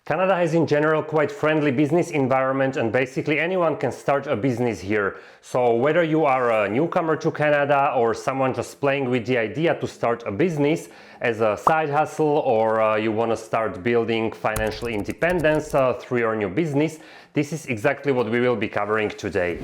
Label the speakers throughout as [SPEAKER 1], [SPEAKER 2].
[SPEAKER 1] Canada has in general quite friendly business environment, and basically anyone can start a business here. So whether you are a newcomer to Canada or someone just playing with the idea to start a business as a side hustle, or you want to start building financial independence through your new business, this is exactly what we will be covering today.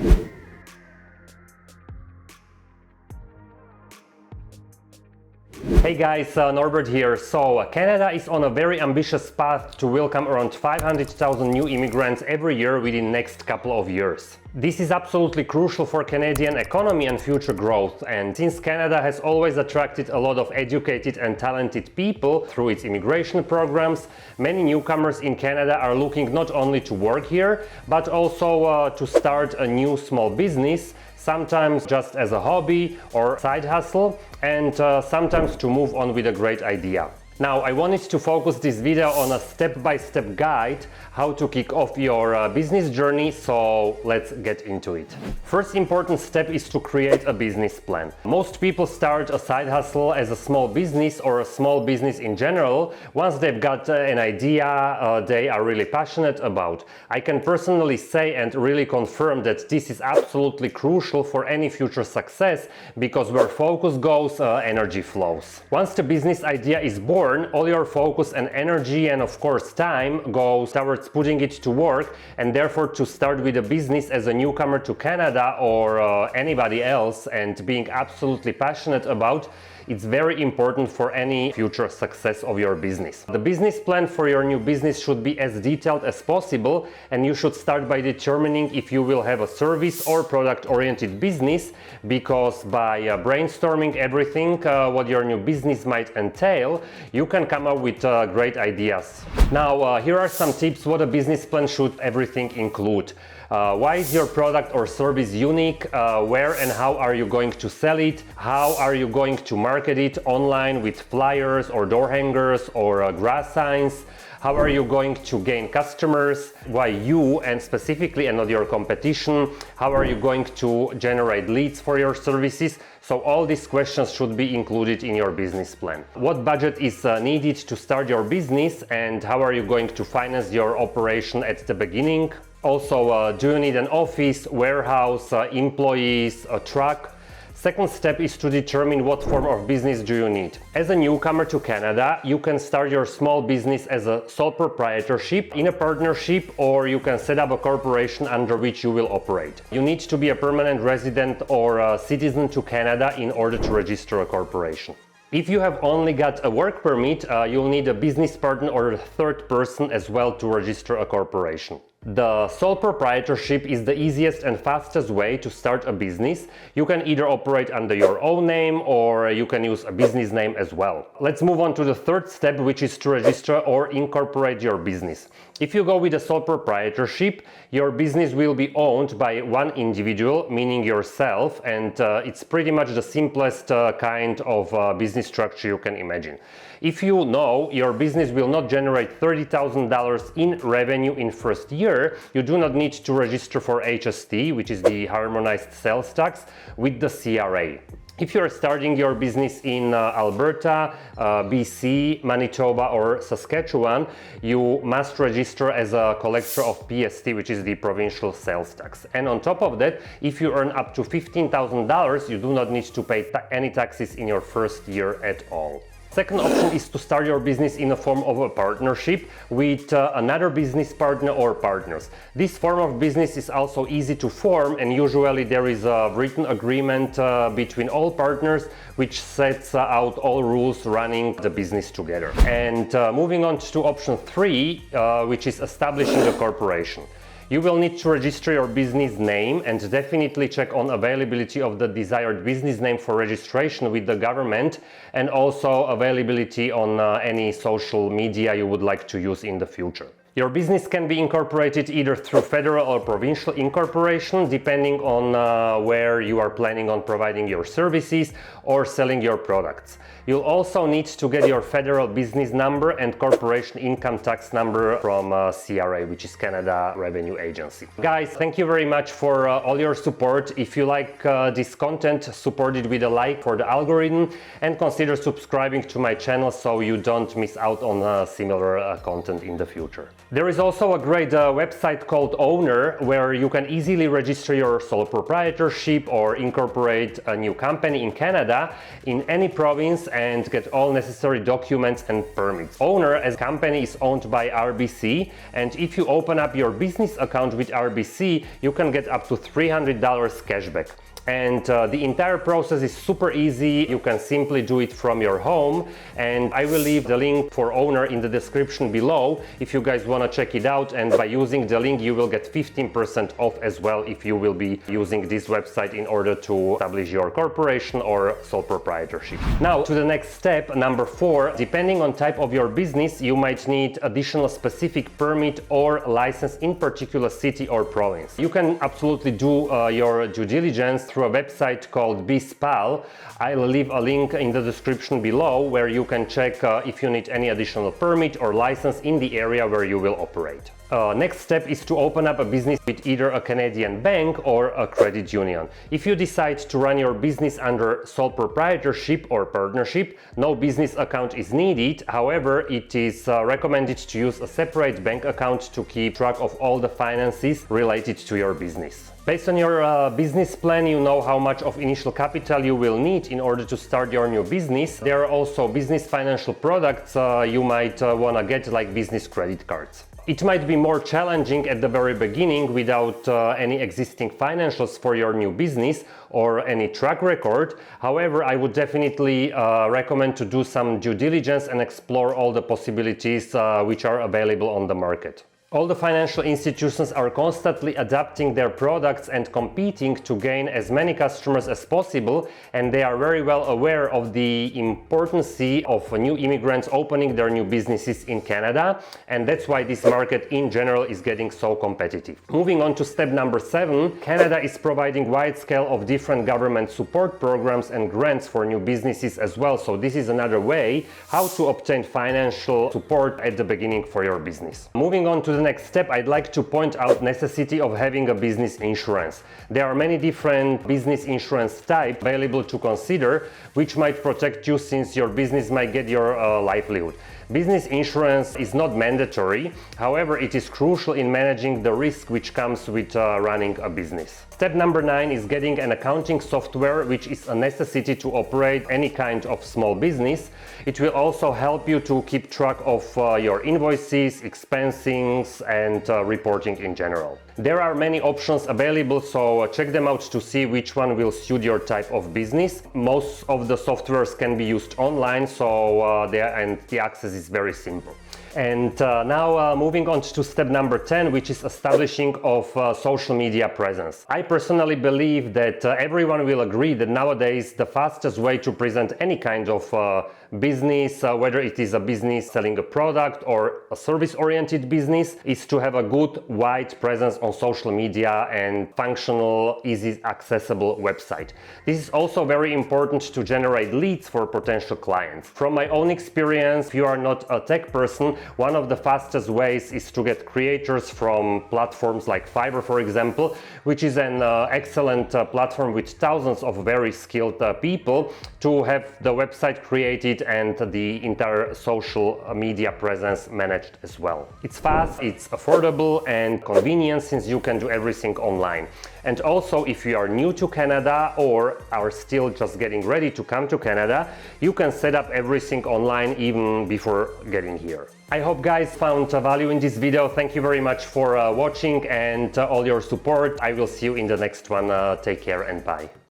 [SPEAKER 1] Hey guys, Norbert here. So Canada is on a very ambitious path to welcome around 500,000 new immigrants every year within the next couple of years. This is absolutely crucial for Canadian economy and future growth, and since Canada has always attracted a lot of educated and talented people through its immigration programs, many newcomers in Canada are looking not only to work here, but also to start a new small business, sometimes just as a hobby or side hustle, and sometimes to move on with a great idea. Now, I wanted to focus this video on a step-by-step guide how to kick off your business journey, so let's get into it. First important step is to create a business plan. Most people start a side hustle as a small business or a small business in general once they've got an idea they are really passionate about. I can personally say and really confirm that this is absolutely crucial for any future success, because where focus goes, energy flows. Once the business idea is born, all your focus and energy and of course time goes towards putting it to work, and therefore to start with a business as a newcomer to Canada or anybody else and being absolutely passionate about, it's very important for any future success of your business. The business plan for your new business should be as detailed as possible, and you should start by determining if you will have a service or product-oriented business, because by brainstorming everything what your new business might entail, you can come up with great ideas. Now, here are some tips what a business plan should everything include. Why is your product or service unique? Where and how are you going to sell it? How are you going to market it online with flyers or door hangers or grass signs? How are you going to gain customers? Why you, and specifically and not your competition? How are you going to generate leads for your services? So all these questions should be included in your business plan. What budget is needed to start your business, and how are you going to finance your operation at the beginning? Also, do you need an office, warehouse, employees, a truck? Second step is to determine what form of business do you need. As a newcomer to Canada, you can start your small business as a sole proprietorship, in a partnership, or you can set up a corporation under which you will operate. You need to be a permanent resident or a citizen to Canada in order to register a corporation. If you have only got a work permit, you'll need a business partner or a third person as well to register a corporation. The sole proprietorship is the easiest and fastest way to start a business. You can either operate under your own name or you can use a business name as well. Let's move on to the third step, which is to register or incorporate your business. If you go with a sole proprietorship, your business will be owned by one individual, meaning yourself, and it's pretty much the simplest kind of business structure you can imagine. If you know your business will not generate $30,000 in revenue in first year, you do not need to register for HST, which is the Harmonized Sales Tax, with the CRA. If you're starting your business in Alberta, BC, Manitoba or Saskatchewan, you must register as a collector of PST, which is the Provincial Sales Tax. And on top of that, if you earn up to $15,000, you do not need to pay any taxes in your first year at all. Second option is to start your business in a form of a partnership with another business partner or partners. This form of business is also easy to form, and usually there is a written agreement between all partners which sets out all rules running the business together. And moving on to option 3, which is establishing a corporation. You will need to register your business name and definitely check on availability of the desired business name for registration with the government, and also availability on any social media you would like to use in the future. Your business can be incorporated either through federal or provincial incorporation, depending on where you are planning on providing your services or selling your products. You'll also need to get your federal business number and corporation income tax number from CRA, which is Canada Revenue Agency. Guys, thank you very much for all your support. If you like this content, support it with a like for the algorithm, and consider subscribing to my channel so you don't miss out on similar content in the future. There is also a great website called Owner, where you can easily register your sole proprietorship or incorporate a new company in Canada in any province and get all necessary documents and permits. Owner as a company is owned by RBC, and if you open up your business account with RBC, you can get up to $300 cashback. And the entire process is super easy. You can simply do it from your home, and I will leave the link for Owner in the description below if you guys want to check it out, and by using the link you will get 15% off as well if you will be using this website in order to establish your corporation or sole proprietorship. Now to the next step, number 4. Depending on type of your business, you might need additional specific permit or license in particular city or province. You can absolutely do your due diligence through a website called BizPal. I'll leave a link in the description below where you can check if you need any additional permit or license in the area where you will operate. Next step is to open up a business with either a Canadian bank or a credit union. If you decide to run your business under sole proprietorship or partnership, no business account is needed. However, it is recommended to use a separate bank account to keep track of all the finances related to your business. Based on your business plan, you know how much of initial capital you will need in order to start your new business. There are also business financial products you might want to get, like business credit cards. It might be more challenging at the very beginning without any existing financials for your new business or any track record. However, I would definitely recommend to do some due diligence and explore all the possibilities which are available on the market. All the financial institutions are constantly adapting their products and competing to gain as many customers as possible, and they are very well aware of the importance of new immigrants opening their new businesses in Canada, and that's why this market in general is getting so competitive. Moving on to step number 7, Canada is providing wide scale of different government support programs and grants for new businesses as well, so this is another way how to obtain financial support at the beginning for your business. Moving on to the next step, I'd like to point out necessity of having a business insurance. There are many different business insurance types available to consider, which might protect you since your business might get your livelihood. Business insurance is not mandatory, however, it is crucial in managing the risk which comes with running a business. Step number 9 is getting an accounting software, which is a necessity to operate any kind of small business. It will also help you to keep track of your invoices, expensings, and reporting in general. There are many options available, so check them out to see which one will suit your type of business. Most of the softwares can be used online, so the access is very simple. And now moving on to step number 10, which is establishing of social media presence. I personally believe that everyone will agree that nowadays the fastest way to present any kind of business, whether it is a business selling a product or a service-oriented business, is to have a good wide presence on social media and functional, easy accessible website. This is also very important to generate leads for potential clients. From my own experience, if you are not a tech person, one of the fastest ways is to get creators from platforms like Fiverr, for example, which is an excellent platform with thousands of very skilled people to have the website created and the entire social media presence managed as well. It's fast, it's affordable and convenient since you can do everything online. And also, if you are new to Canada or are still just getting ready to come to Canada, you can set up everything online even before getting here. I hope guys found value in this video. Thank you very much for watching and all your support. I will see you in the next one. Take care and bye.